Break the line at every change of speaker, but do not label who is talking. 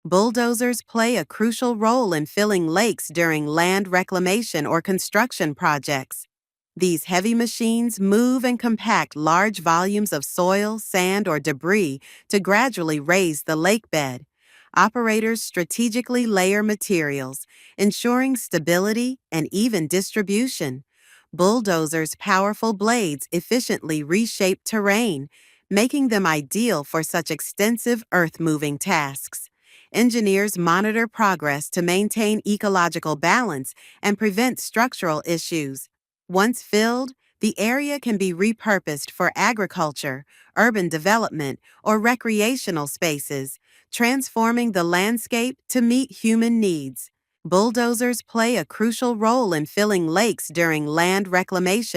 Bulldozers play a crucial role in filling lakes during land reclamation or construction projects. These heavy machines move and compact large volumes of soil, sand, or debris to gradually raise the lake bed. Operators strategically layer materials, ensuring stability and even distribution. Bulldozers' powerful blades efficiently reshape terrain, making them ideal for such extensive earth-moving tasks. Engineers monitor progress to maintain ecological balance and prevent structural issues. Once filled, the area can be repurposed for agriculture, urban development, or recreational spaces, transforming the landscape to meet human needs. Bulldozers play a crucial role in filling lakes during land reclamation